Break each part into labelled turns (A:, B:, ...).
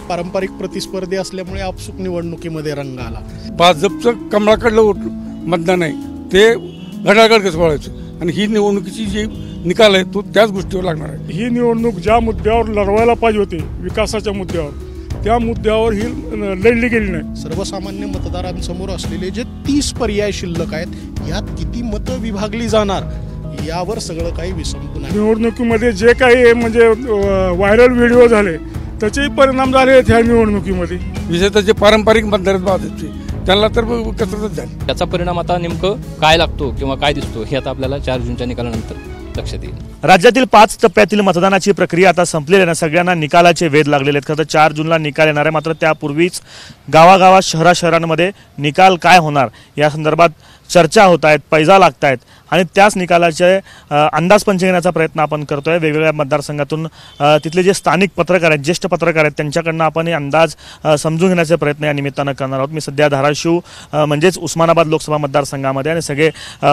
A: पारंपरिक प्रतिस्पर्धी असल्यामुळे आपसूक निवडणुकीमध्ये रंग आला।
B: भाजपचं कमळाकडलं मतदान आहे ते घड्याळाकडे कसं वळायचं आणि ही निवडणुकीची जी निकाल आहे तो त्याच गोष्टीवर लागणार आहे।
C: ही निवडणूक ज्या मुद्द्यावर लढवायला पाहिजे होती विकासाच्या मुद्द्यावर त्या मुद्द्यावर ही लढली गेली नाही।
A: सर्वसामान्य मतदारांसमोर असलेले जे 30 पर्याय शिल्लक आहेत यात किती मतं विभागली जाणार यावर सगळं काही विसंबून आहे।
C: निवडणुकीमध्ये जे काही म्हणजे व्हायरल व्हिडिओ झाले त्याचेही परिणाम झाले आहेत ह्या निवडणुकीमध्ये।
B: विशेषतः जे पारंपरिक मतदार भाजपचे त्यांना तर कसरतच झाली।
D: त्याचा परिणाम आता नेमकं काय लागतो किंवा काय दिसतो हे आता आपल्याला 4 जूनच्या निकालानंतर लक्षात येईल।
E: राज्यातील 5 टप्प्यातील मतदानाची प्रक्रिया आता संपलेली आहे। सगळ्यांना निकालाचे वेध लागलेले आहेत। खरं तर 4 जूनला निकाल येणार आहे, मात्र त्यापूर्वीच गावागावात शहरांमध्ये निकाल काय होणार या संदर्भात चर्चा होत आहेत, पैजा लागत आहेत आणि त्याच निकालाचे अंदाज पंच घेण्याचा प्रयत्न आपण करतोय। वेगवेगळ्या मतदारसंघातून तिथले जे स्थानिक पत्रकार आहेत, ज्येष्ठ पत्रकार आहेत त्यांच्याकडनं आपण हे अंदाज समजून घेण्याचे प्रयत्न या निमित्तानं करणार आहोत। मी सध्या धाराशिव म्हणजेच उस्मानाबाद लोकसभा मतदारसंघामध्ये आणि सगळे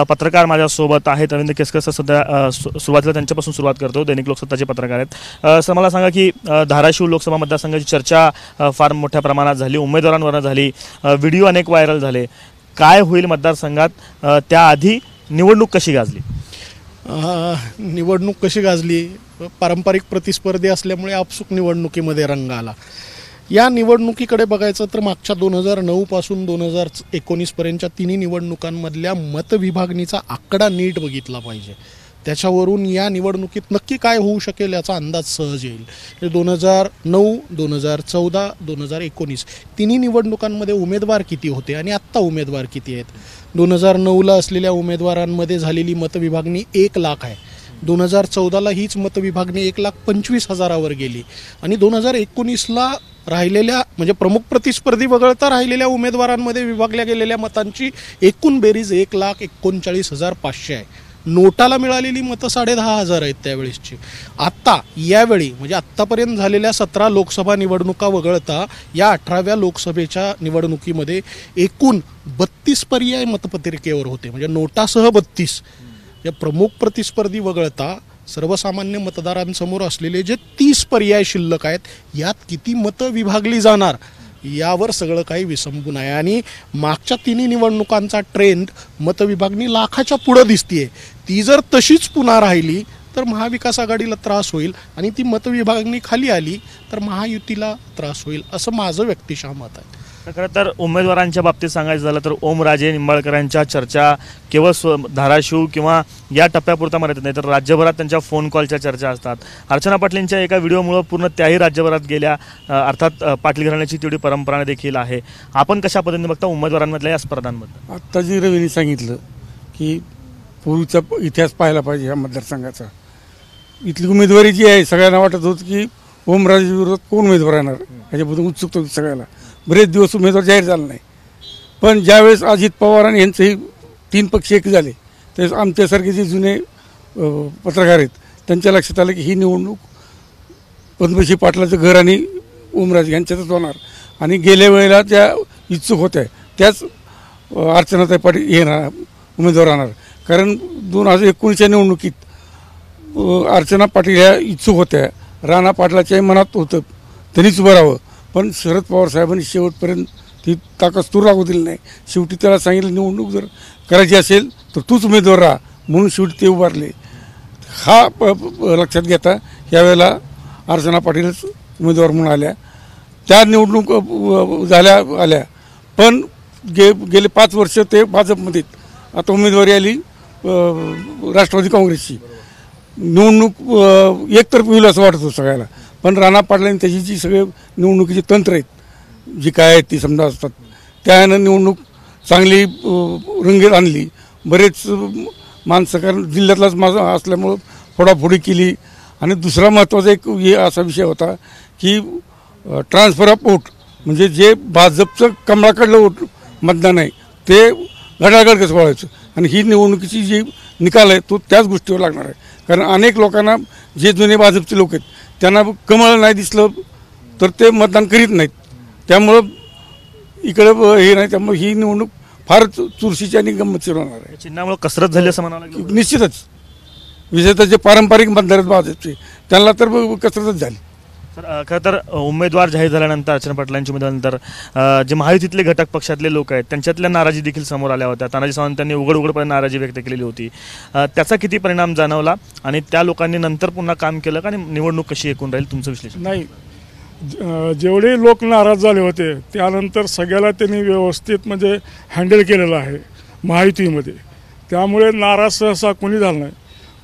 E: पत्रकार माझ्यासोबत आहेत। रवींद्र केसकर सर सध्या सुरुवातीला त्यांच्यापासून सुरुवात करतो, दैनिक लोकसत्ताचे पत्रकार आहेत। सर मला सांगा की धाराशिव लोकसभा मतदारसंघाची चर्चा फार मोठ्या प्रमाणात झाली, उमेदवारांवर झाली, व्हिडिओ अनेक व्हायरल झाले। काय होईल मतदारसंघात, त्याआधी निवडणूक कशी गाजली?
A: निवडणूक कशी गाजली? पारंपरिक प्रतिस्पर्धी असल्यामुळे आपसूक निवडणुकीमध्ये रंग आला। या निवडणुकीकडे बघायचं तर मागच्या 2009 पासून 2019 पर्यंतच्या तिन्ही निवडणुकांमधल्या मतविभागणीचा आकडा नीट बघितला पाहिजे। त्याच्यावरून या निवडणुकीत नक्की काय होऊ शकेल याचा अंदाज सहज येईल। 2009, 2014, 2019 तिन्ही निवडणुकांमध्ये उमेदवार किती होते आणि आत्ता उमेदवार किती आहेत? 2009ला असलेल्या उमेदवारांमध्ये झालेली मतविभागणी 1 लाख आहे। 2014ला हीच मतविभागणी 1,25,000वर गेली आणि 2019ला राहिलेल्या म्हणजे प्रमुख प्रतिस्पर्धी वगळता राहिलेल्या उमेदवारांमध्ये विभागल्या गेलेल्या मतांची एकूण बेरीज 1,39,500 आहे। नोटाला मिळालेली मतं 10,500 आहेत त्यावेळेसची। आत्ता यावेळी म्हणजे आत्तापर्यंत झालेल्या 17 लोकसभा निवडणुका वगळता या 18व्या लोकसभेच्या निवडणुकीमध्ये एकूण 32 पर्याय मतपत्रिकेवर होते, म्हणजे नोटासह 32। या प्रमुख प्रतिस्पर्धी वगळता सर्वसामान्य मतदारांसमोर असलेले जे 30 पर्याय शिल्लक आहेत यात किती मतं विभागली जाणार यावर सगळं काही विसंबून आहे। आणि मागच्या तिन्ही निवडणुकांचा ट्रेंड मतविभागणी लाखाच्या पुढे दिसतीये। ती जर तशीच पुन्हा राहिली तर महाविकास आघाडीला त्रास होईल आणि ती मतविभागणी खाली आली तर महायुतीला त्रास होईल असं माझं व्यक्तिशः मत आहे।
E: खरं तर उमेदवारांच्या बाबतीत सांगायचं झालं तर ओमराजे निंबाळकरांच्या चर्चा केवळ धाराशिव किंवा या टप्प्यापुरता मर्यादित नाही तर राज्यभरात त्यांच्या फोन कॉलच्या चर्चा असतात। अर्चना पाटलींच्या एका व्हिडिओमुळे पूर्ण त्याही राज्यभरात गेल्या, अर्थात पाटील घराण्याची तेवढी परंपरा देखील आहे। आपण कशा पद्धतीने बघता उमेदवारांमधल्या या स्पर्धांबद्दल?
B: आत्ता जी रवीने सांगितलं की पूर्वीचा इतिहास पाहायला पाहिजे ह्या मतदारसंघाचा। इथली उमेदवारी जी आहे सगळ्यांना वाटत होतं की ओमराजे विरोधात कोण उमेदवार येणार ह्याच्याबद्दल उत्सुकता होती सगळ्याला। बरेच दिवस उमेदवार जाहीर झाला नाही, पण ज्यावेळेस अजित पवार आणि यांचेही 3 पक्ष एक झाले त्यावेळेस आमच्यासारखे जे जुने पत्रकार आहेत त्यांच्या लक्षात आलं की ही निवडणूक पद्मश्री पाटलाचं घर आणि ओमराजे यांच्यातच होणार आणि गेल्या वेळेला त्या इच्छुक होत्या त्याच अर्चनाताई पाटील येणार उमेदवार राहणार। कारण 2019च्या निवडणुकीत अर्चना पाटील ह्या इच्छुक होत्या, राणा पाटलाच्याही मनात होतं त्यांनीच उभं राहावं, पण शरद पवार साहेबांनी शेवटपर्यंत ती ताकद लागू दिली नाही। शेवटी त्याला सांगितलं निवडणूक जर करायची असेल तर तूच उमेदवार राहा, म्हणून शेवटी ते उभारले। हा लक्षात घेता यावेळेला अर्चना पाटीलच उमेदवार म्हणून आल्या। त्या निवडणूक आल्या पण गेले 5 वर्ष ते भाजपमध्ये, आता उमेदवारी आली राष्ट्रवादी काँग्रेसची। निवडणूक एकतर्फी होईल असं वाटत होतं सगळ्याला, पण राणा पाटलांनी त्याची जी सगळे निवडणुकीचे तंत्र आहेत जी काय आहेत ती समजा असतात त्यानं निवडणूक चांगली रंगीत आणली। बरेच माणसं कारण जिल्ह्यातलाच माझा असल्यामुळं फोडाफोडी केली। आणि दुसरा महत्त्वाचा एक असा विषय होता की ट्रान्सफर ऑफ वोट, म्हणजे जे भाजपचं कमळाकडलं मतदान आहे ते घड्याळाकडे कसं वळायचं आणि ही निवडणुकीची जी निकाल आहे तो त्याच गोष्टीवर लागणार आहे। कारण अनेक लोकांना जे जुने भाजपचे लोक आहेत त्यांना कमळ नाही दिसलं तर ते मतदान करीत नाहीत, त्यामुळं इकडं हे नाही, त्यामुळे ही निवडणूक फार चुरशीची आणि गंमतशीर होणार आहे।
E: चिन्हामुळे कसरत झाली असं म्हणावं लागेल
B: निश्चितच। विशेषतः जे पारंपरिक मतदार आहेत भाजपचे त्यांना तर कसरतच झाली।
E: तर खरं तर उमेदवार जाहीर झाल्यानंतर अर्चना पाटलांची उमेदवारानंतर जे महायुतीतले घटक पक्षातले लोक आहेत त्यांच्यातल्या नाराजी देखील समोर आल्या होत्या. तानाजी सावंतांनी उघडपणे नाराजी व्यक्त केलेली होती. त्याचा किती परिणाम जाणवला आणि त्या लोकांनी नंतर पुन्हा काम केलं का आणि निवडणूक कशी एकूण राहील तुमचं विश्लेषण?
C: नाही, जेवढे लोक नाराज झाले होते त्यानंतर सगळ्याला त्यांनी व्यवस्थित म्हणजे हँडल केलेलं आहे महायुतीमध्ये. त्यामुळे नाराज सहसा कोणी झालं नाही.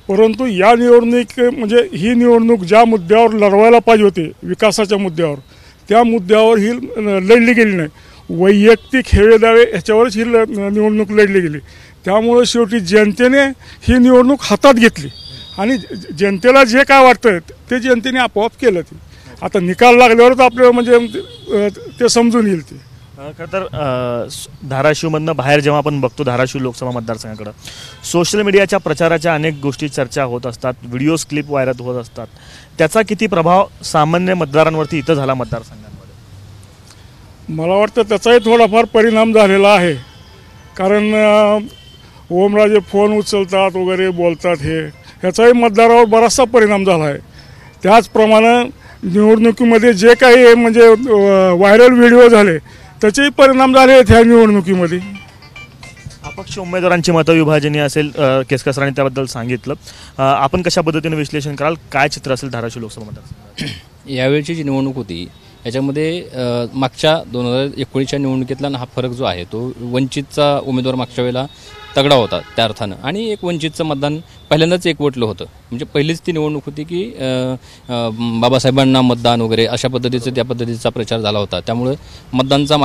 C: परंतु या निवडणूक म्हणजे ही निवडणूक ज्या मुद्द्यावर लढवायला पाहिजे होते विकासाच्या मुद्द्यावर, त्या मुद्द्यावर ही लढली गेली नाही. वैयक्तिक हेवेदावे ह्याच्यावरच ही निवडणूक लढली गेली. त्यामुळे शेवटी जनतेने ही निवडणूक हातात घेतली आणि जनतेला जे काय वाटतं ते जनतेने आपोआप केलं. ते आता निकाल लागल्यावरच आपल्याला म्हणजे ते समजून येईल. ते
E: खरं तर धाराशिवमधनं बाहेर जेव्हा आपण बघतो धाराशिव लोकसभा मतदारसंघाकडं सोशल मीडियाच्या प्रचाराच्या अनेक गोष्टी चर्चा होत असतात, व्हिडिओज क्लिप व्हायरल होत असतात. त्याचा किती प्रभाव सामान्य मतदारांवरती इथं झाला मतदारसंघांमध्ये?
C: मला वाटतं त्याचाही थोडाफार परिणाम झालेला आहे. कारण ओमराजे फोन उचलतात वगैरे बोलतात, ह्याचाही मतदारावर बराचसा परिणाम झाला आहे. त्याचप्रमाणे निवडणुकीमध्ये जे काही म्हणजे व्हायरल व्हिडिओ झाले त्याचेही परिणाम झाले आहेत ह्या निवडणुकीमध्ये.
E: अपक्ष उमेदवारांची मतविभाजनी असेल, केसकर सरांनी त्याबद्दल सांगितलं. आपण कशा पद्धतीने विश्लेषण कराल? काय चित्र असेल धाराशिव लोकसभा मतदारसंघात?
D: यावेळची जी निवडणूक होती याच्यामध्ये मागच्या 2019च्या निवडणुकीतला हा फरक जो आहे तो वंचितचा उमेदवार मागच्या वेळेला तगडा होता त्या अर्थानं, आणि एक वंचितचं मतदान पहिल्यांदाच एकवटलं होतं. म्हणजे पहिलीच ती निवडणूक होती की बाबासाहेबांना मतदान वगैरे अशा पद्धतीचं त्या पद्धतीचा प्रचार झाला होता. त्यामुळे मतदानचा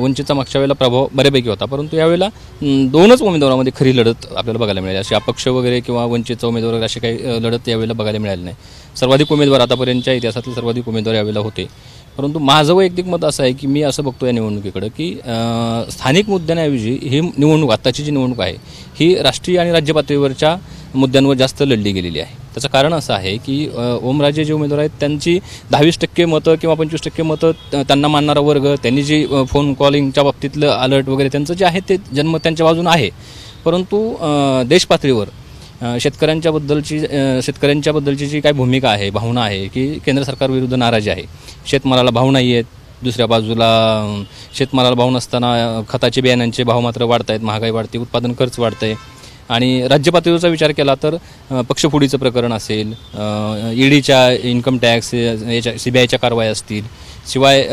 D: वंचितचा मागच्या वेळेला प्रभाव बऱ्यापैकी होता. परंतु यावेळेला 2च उमेदवारामध्ये खरी लढत आपल्याला बघायला मिळाली. असे अपक्ष वगैरे किंवा वंचितचा उमेदवार वगैरे असे काही लढत यावेळेला बघायला मिळाली नाही. सर्वाधिक उमेदवार आतापर्यंतच्या इतिहासातले सर्वाधिक उमेदवार यावेळेला होते. परंतु माझं वैयक्तिक मत असं आहे की मी असं बघतो या निवडणुकीकडं की स्थानिक मुद्द्यांऐवजी ही निवडणूक आत्ताची जी निवडणूक आहे ही राष्ट्रीय आणि राज्य पातळीवरच्या मुद्द्यांवर जास्त लढली गेलेली आहे. त्याचं कारण असं आहे की ओमराजे जे उमेदवार आहेत त्यांची 10-20% मतं किंवा 25% मतं त्यांना मानणारा वर्ग, त्यांनी जी फोन कॉलिंगच्या बाबतीतलं अलर्ट वगैरे त्यांचं जे आहे ते जन्म त्यांच्या बाजून आहे. परंतु देश पातळीवर शेतकऱ्यांच्याबद्दलची जी काय भूमिका आहे, भावना आहे की केंद्र सरकारविरुद्ध नाराजी आहे. शेतमालाला भाव नाही आहेत, दुसऱ्या बाजूला शेतमालाला भाव नसताना खताचे बियाण्यांचे भाव मात्र वाढत आहेत, महागाई वाढते, उत्पादन खर्च वाढतं आहे. आणि राज्य पातळीवरचा विचार केला तर पक्षफोडीचं प्रकरण असेल, ईडीच्या इन्कम टॅक्स याच्या CBIच्या कारवाया असतील, शिवाय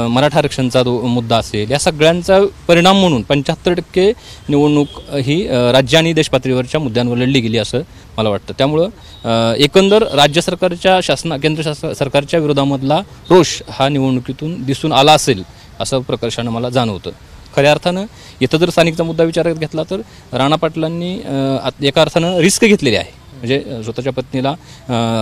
D: मराठा आरक्षणचा मुद्दा असेल, या सगळ्यांचा परिणाम म्हणून 75% निवडणूक ही राज्य आणि देश पातळीवरच्या मुद्द्यांवर लढली गेली असं मला वाटतं. त्यामुळं एकंदर राज्य सरकारच्या केंद्र सरकारच्या विरोधामधला रोष हा निवडणुकीतून दिसून आला असेल असं प्रकर्षानं मला जाणवतं. खऱ्या अर्थानं इथं जर स्थानिकचा मुद्दा विचारात घेतला तर राणा पाटलांनी एका अर्थानं रिस्क घेतलेली आहे. म्हणजे स्वतःच्या पत्नीला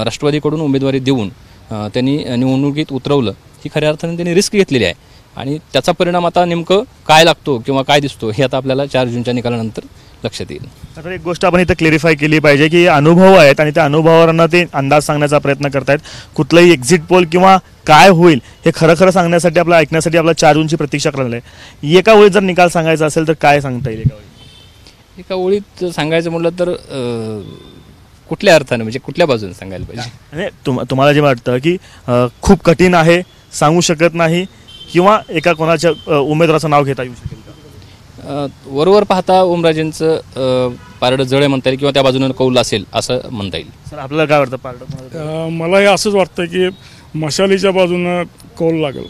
D: राष्ट्रवादीकडून उमेदवारी देऊन त्यांनी निवडणुकीत उतरवलं, ही खऱ्या अर्थानं त्यांनी रिस्क घेतलेली आहे. आणि त्याचा परिणाम आता नेमकं काय लागतो किंवा काय दिसतो हे आता आपल्याला 4 जूनच्या निकालानंतर लक्षात येईल.
E: आता एक गोष्ट आपण इथं क्लेरिफाय केली पाहिजे की अनुभव आहेत आणि त्या अनुभवावरनं ते अंदाज सांगण्याचा प्रयत्न करतायत. कुठलंही एक्झिट पोल किंवा काय होईल हे खरं सांगण्यासाठी आपल्याला ऐकण्यासाठी आपल्याला 4 जूनची प्रतीक्षा करायला आहे. एका वेळी जर निकाल सांगायचा असेल तर काय सांगता येईल?
D: एका ओळीत सांगायचं म्हटलं तर कुठल्या अर्थानं म्हणजे कुठल्या बाजूने सांगायला पाहिजे?
E: म्हणजे तुम्हाला जे वाटतं की खूप कठीण आहे, सांगू शकत नाही, किंवा एका कोणाच्या उमेदवाराचं नाव घेता येऊ शकेल का?
D: वरवर पाहता ओमराजेंचं पारडं जळ म्हणता येईल किंवा त्या बाजूने कौल असेल असं म्हणता येईल.
E: सर आपल्याला काय वाटतं पारडं?
C: मलाही असंच वाटतं की मशालीच्या बाजूनं कौल लागेल.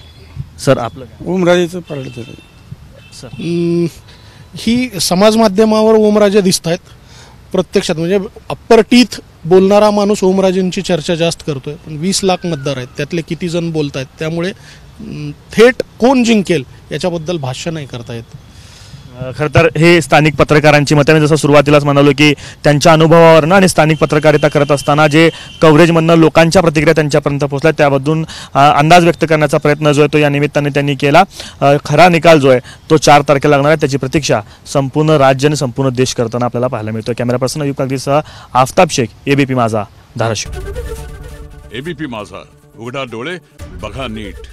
E: सर आपलं
B: ओमराजेचं पारडं.
E: सर
A: ही समाज माध्यमावर ओमराजे दिसत आहेत प्रत्यक्षात. म्हणजे अप्पर टीथ बोलणारा माणूस ओमराजेंची चर्चा जास्त करतोय, पण 20 लाख मतदार आहेत, त्यातले किती जण बोलत आहेत, त्यामुळे थेट कोण जिंकेल याच्याबद्दल भाष्य नाही करता येत.
E: खरं तर हे स्थानिक पत्रकारांची मतं. मी जसं सुरुवातीलाच म्हणालो की त्यांच्या अनुभवावरनं आणि स्थानिक पत्रकारिता करत असताना जे कव्हरेजमधनं लोकांच्या प्रतिक्रिया त्यांच्यापर्यंत पोहोचल्या त्याबद्दल अंदाज व्यक्त करण्याचा प्रयत्न जो आहे तो या निमित्ताने त्यांनी केला. खरा निकाल जो आहे तो 4 तारखेला लागणार आहे, त्याची प्रतीक्षा संपूर्ण राज्य आणि संपूर्ण देश करताना आपल्याला पाहायला मिळतो. कॅमेरा पर्सन अयूब कागदीसह आफताब शेख, ABP माझा, धाराशिव.
F: ABP माझा, उघडा डोळे बघा नीट.